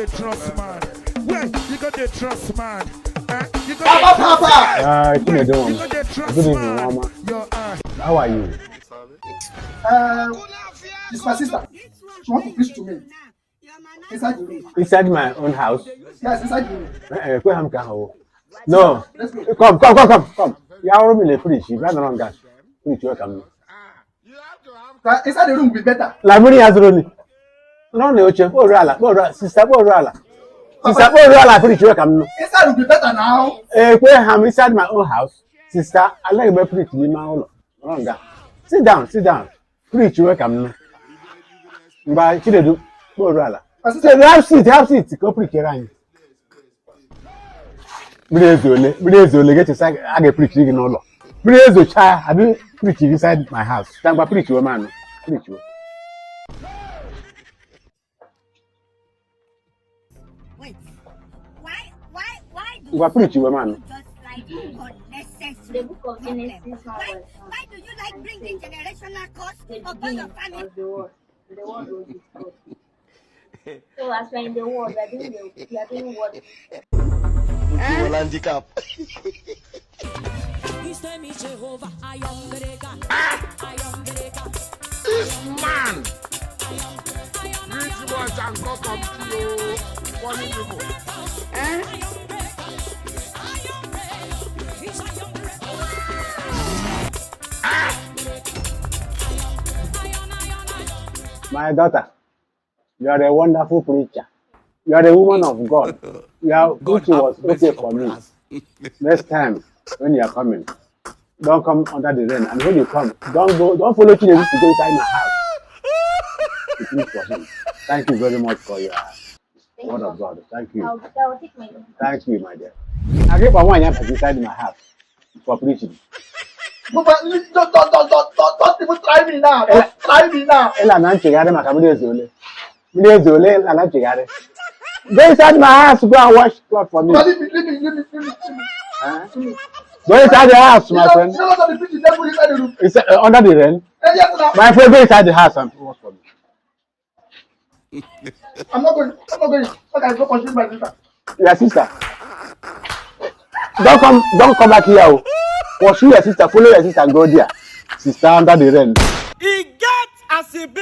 the trust man. Where you got the trust man? You got Papa. you got the trust Good evening, man. Mama. Your How are you? It's my sister. She want to preach to me. Inside the room. Inside my own house. Yes, inside the room. No. Let's go. Come. You are me the preach. You rather not gas. Preach welcome. Inside the room will be better. La money has only. No, no, chef. Sister, Sister, preach welcome. Inside will be better now. Where I'm inside my own house. Sister, I like my preach in my own. Sit down. Preach welcome. But she do. Have seat. Go preach around. Blazole, get inside. I get preaching in all. Blazo, child, I be preaching inside my house. Thank you, preach you, man. Preach you. Wait, why do You are preaching, man. just like unnecessary The book of problem? Genesis. Why do you like bringing generational cost upon your family? The world was discussed. So as we're in the world, we are doing what? Handicap. This man. Rich boys and come to you. Funny people. My daughter, you are a wonderful preacher. You are a woman of God. You are which was okay for me. Next time when you are coming, don't come under the rain. And when you come, don't follow Chinedu to go inside my house. To preach for him. Thank you very much for your word of God. Thank you. I'll take my. Thank you, my dear. I get one inside my house for preaching. But don't even try me now. Don't try me now. Ela na nchegharị maka mmiri ezole ela na nchegharị. Go inside my house, go and wash cloth for me. Leave me. Go inside the house, my friend. You know what the preaching devil inside the room. It's under the rain. Yes, now. My friend, go inside the house and wash for me. I'm not going. Okay, go pursue my sister. Your sister. Don't come back here. Oh. Pursue your sister, follow your sister and go there. Sister under the rain. He gets as he be.